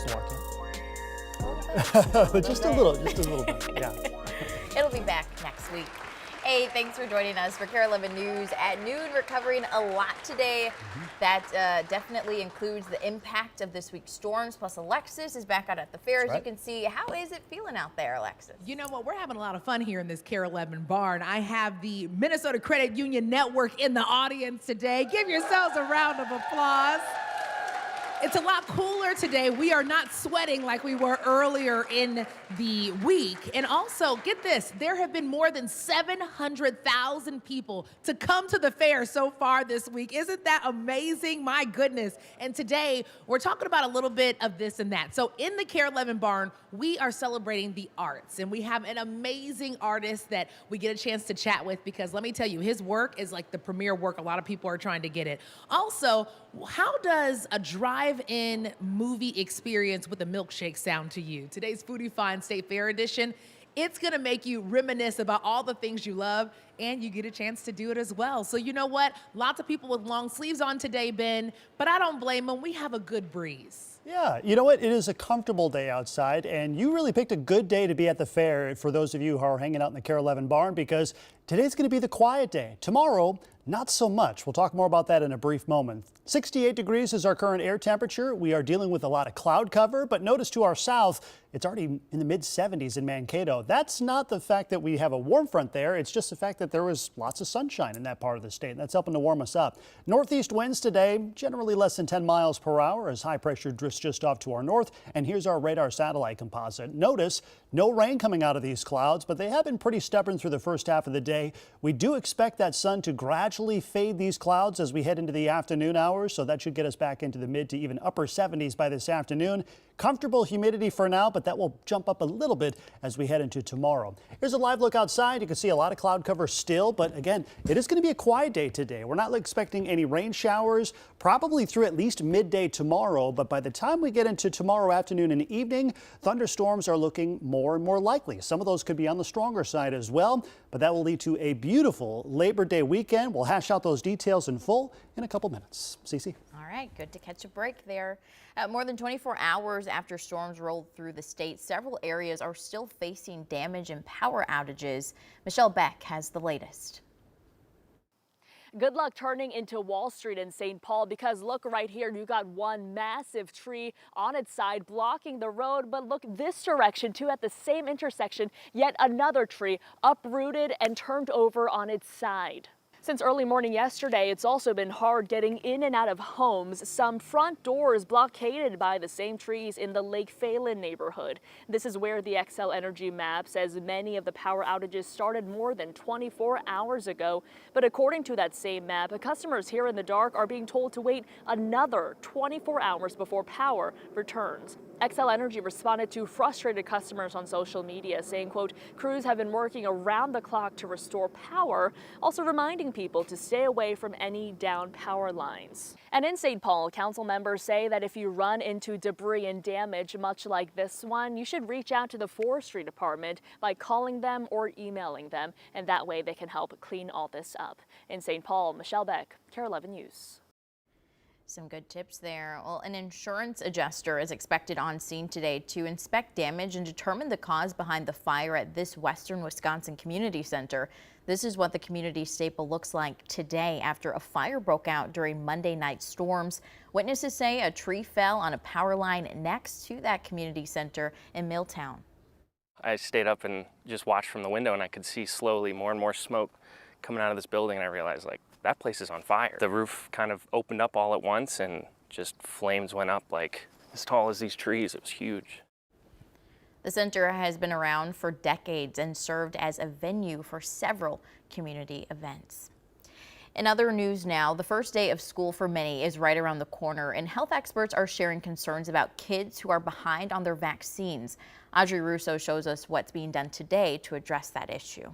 to walk A in. Just a little bit, yeah. It'll be back next week. Hey, thanks for joining us for KARE 11 News at noon. We're covering a lot today. That definitely includes the impact of this week's storms, plus Alexis is back out at the fair. As you can see, how is it feeling out there, Alexis? You know what? We're having a lot of fun here in this KARE 11 barn. I have the Minnesota Credit Union Network in the audience today. Give yourselves a round of applause. It's a lot cooler today. We are not sweating like we were earlier in the week. And also, get this, there have been more than 700,000 people to come to the fair so far this week. Isn't that amazing? My goodness. And today, we're talking about a little bit of this and that. So in the KARE 11 barn, we are celebrating the arts. And we have an amazing artist that we get a chance to chat with, because let me tell you, his work is like the premier work. A lot of people are trying to get it. Also, how does a drive-in movie experience with a milkshake sound to you? Today's Foodie Find State Fair edition, it's gonna make you reminisce about all the things you love, and you get a chance to do it as well. So you know what? Lots of people with long sleeves on today, Ben, but I don't blame them. We have a good breeze. Yeah, you know what? It is a comfortable day outside, and you really picked a good day to be at the fair for those of you who are hanging out in the KARE 11 barn, because today's going to be the quiet day. Tomorrow, not so much. We'll talk more about that in a brief moment. 68 degrees is our current air temperature. We are dealing with a lot of cloud cover, but notice to our south, it's already in the mid-70s in Mankato. That's not the fact that we have a warm front there. It's just the fact that there was lots of sunshine in that part of the state, and that's helping to warm us up. Northeast winds today, generally less than 10 miles per hour as high pressure drifts just off to our north. And here's our radar satellite composite. Notice no rain coming out of these clouds, but they have been pretty stubborn through the first half of the day. We do expect that sun to gradually fade these clouds as we head into the afternoon hours, so that should get us back into the mid to even upper 70s by this afternoon. Comfortable humidity for now, but that will jump up a little bit as we head into tomorrow. Here's a live look outside. You can see a lot of cloud cover still, but again, it is going to be a quiet day today. We're not expecting any rain showers, probably through at least midday tomorrow, but by the time we get into tomorrow afternoon and evening, thunderstorms are looking more and more likely. Some of those could be on the stronger side as well, but that will lead to a beautiful Labor Day weekend. We'll hash out those details in full in a couple minutes. Cece. All right, good to catch a break there. More than 24 hours after storms rolled through the state, several areas are still facing damage and power outages. Michelle Beck has the latest. Good luck turning into Wall Street in St. Paul, because look right here, you got one massive tree on its side blocking the road. But look this direction too, at the same intersection, yet another tree uprooted and turned over on its side. Since early morning yesterday, it's also been hard getting in and out of homes. Some front doors blockaded by the same trees in the Lake Phalen neighborhood. This is where the Xcel Energy map says many of the power outages started more than 24 hours ago. But according to that same map, customers here in the dark are being told to wait another 24 hours before power returns. Xcel Energy responded to frustrated customers on social media, saying, quote, crews have been working around the clock to restore power, also reminding people to stay away from any down power lines. And in St. Paul, council members say that if you run into debris and damage much like this one, you should reach out to the forestry department by calling them or emailing them, and that way they can help clean all this up. In St. Paul, Michelle Beck, KARE 11 News. Some good tips there. Well, an insurance adjuster is expected on scene today to inspect damage and determine the cause behind the fire at this Western Wisconsin Community Center. This is what the community staple looks like today after a fire broke out during Monday night storms. Witnesses say a tree fell on a power line next to that community center in Milltown. I stayed up and just watched from the window, and I could see slowly more and more smoke coming out of this building, and I realized, like, that place is on fire. The roof kind of opened up all at once and just flames went up like as tall as these trees. It was huge. The center has been around for decades and served as a venue for several community events. In other news now, the first day of school for many is right around the corner, and health experts are sharing concerns about kids who are behind on their vaccines. Audrey Russo shows us what's being done today to address that issue.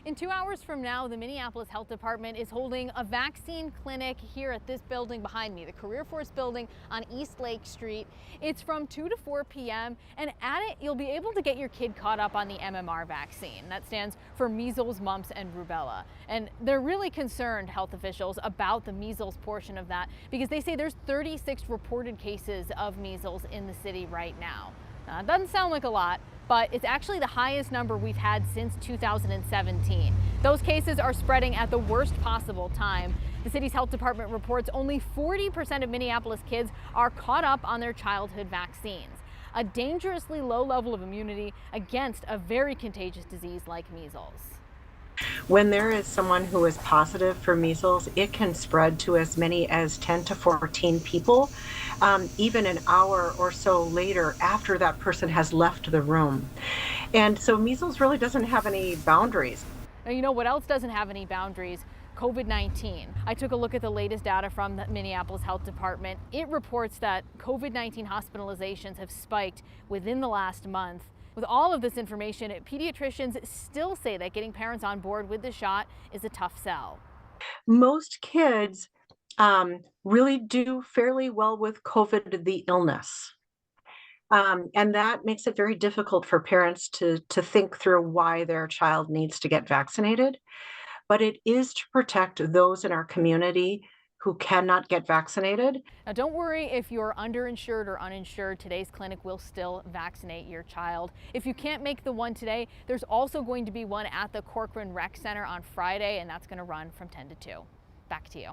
In 2 hours from now, the Minneapolis Health Department is holding a vaccine clinic here at this building behind me, the Career Force building on East Lake Street. It's from 2 to 4 p.m. and at it, you'll be able to get your kid caught up on the MMR vaccine. That stands for measles, mumps, and rubella. And they're really concerned, health officials, about the measles portion of that because they say there's 36 reported cases of measles in the city right now. It doesn't sound like a lot, but it's actually the highest number we've had since 2017. Those cases are spreading at the worst possible time. The city's health department reports only 40% of Minneapolis kids are caught up on their childhood vaccines, a dangerously low level of immunity against a very contagious disease like measles. When there is someone who is positive for measles, it can spread to as many as 10 to 14 people, even an hour or so later after that person has left the room. And so measles really doesn't have any boundaries. Now, you know what else doesn't have any boundaries? COVID-19. I took a look at the latest data from the Minneapolis Health Department. It reports that COVID-19 hospitalizations have spiked within the last month. With all of this information, pediatricians still say that getting parents on board with the shot is a tough sell. Most kids really do fairly well with COVID, the illness. And that makes it very difficult for parents to think through why their child needs to get vaccinated. But it is to protect those in our community who cannot get vaccinated. Now, don't worry if you're underinsured or uninsured. Today's clinic will still vaccinate your child. If you can't make the one today, there's also going to be one at the Corcoran Rec Center on Friday, and that's going to run from 10 to 2. Back to you.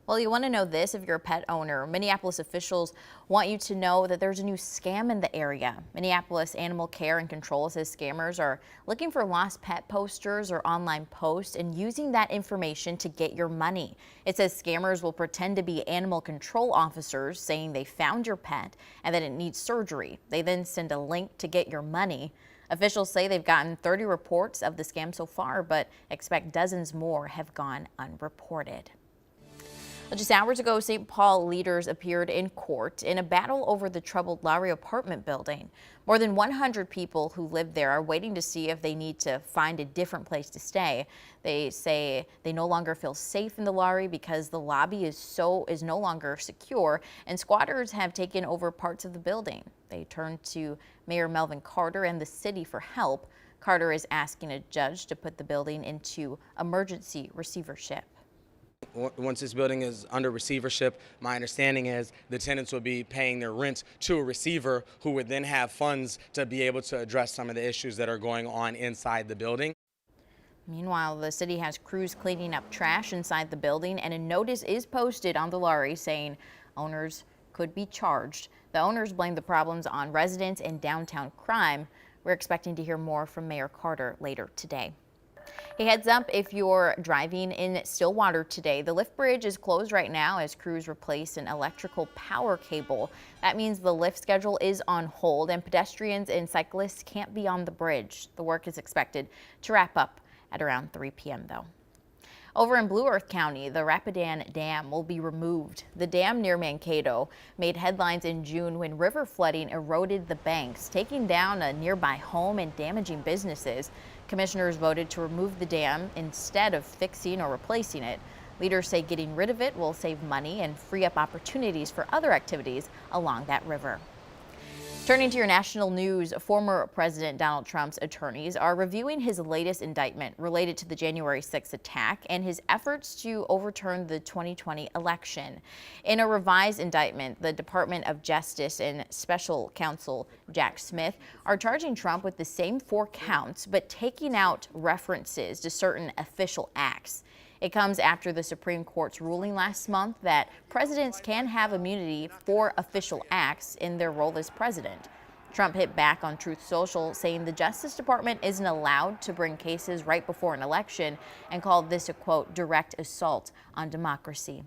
Well, you want to know this if you're a pet owner. Minneapolis officials want you to know that there's a new scam in the area. Minneapolis Animal Care and Control says scammers are looking for lost pet posters or online posts and using that information to get your money. It says scammers will pretend to be animal control officers saying they found your pet and that it needs surgery. They then send a link to get your money. Officials say they've gotten 30 reports of the scam so far, but expect dozens more have gone unreported. Just hours ago, St. Paul leaders appeared in court in a battle over the troubled Lowry apartment building. More than 100 people who live there are waiting to see if they need to find a different place to stay. They say they no longer feel safe in the Lowry because the lobby is no longer secure and squatters have taken over parts of the building. They turned to Mayor Melvin Carter and the city for help. Carter is asking a judge to put the building into emergency receivership. Once this building is under receivership, my understanding is the tenants will be paying their rent to a receiver who would then have funds to be able to address some of the issues that are going on inside the building. Meanwhile, the city has crews cleaning up trash inside the building, and a notice is posted on the Lowry saying owners could be charged. The owners blame the problems on residents and downtown crime. We're expecting to hear more from Mayor Carter later today. Hey, heads up if you're driving in Stillwater today. The lift bridge is closed right now as crews replace an electrical power cable. That means the lift schedule is on hold and pedestrians and cyclists can't be on the bridge. The work is expected to wrap up at around 3 p.m. though. Over in Blue Earth County, the Rapidan Dam will be removed. The dam near Mankato made headlines in June when river flooding eroded the banks, taking down a nearby home and damaging businesses. Commissioners voted to remove the dam instead of fixing or replacing it. Leaders say getting rid of it will save money and free up opportunities for other activities along that river. Turning to your national news, former President Donald Trump's attorneys are reviewing his latest indictment related to the January 6th attack and his efforts to overturn the 2020 election. In a revised indictment, the Department of Justice and Special Counsel Jack Smith are charging Trump with the same 4 counts, but taking out references to certain official acts. It comes after the Supreme Court's ruling last month that presidents can have immunity for official acts in their role as president. Trump hit back on Truth Social, saying the Justice Department isn't allowed to bring cases right before an election and called this a, quote, direct assault on democracy.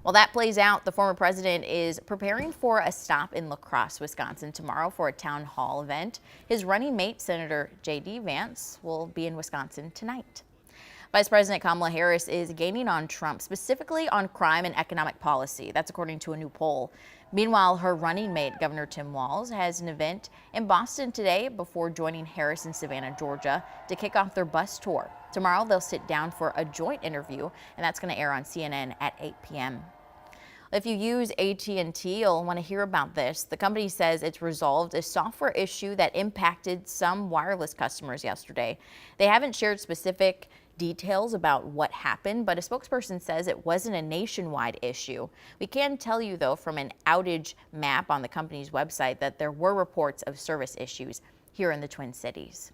While that plays out, the former president is preparing for a stop in La Crosse, Wisconsin tomorrow for a town hall event. His running mate, Senator J.D. Vance, will be in Wisconsin tonight. Vice President Kamala Harris is gaining on Trump, specifically on crime and economic policy. That's according to a new poll. Meanwhile, her running mate, Governor Tim Walz, has an event in Boston today before joining Harris in Savannah, Georgia, to kick off their bus tour. Tomorrow, they'll sit down for a joint interview, and that's going to air on CNN at 8 p.m. If you use AT&T, you'll want to hear about this. The company says it's resolved a software issue that impacted some wireless customers yesterday. They haven't shared specific details about what happened, but a spokesperson says it wasn't a nationwide issue. We can tell you, though, from an outage map on the company's website that there were reports of service issues here in the Twin Cities.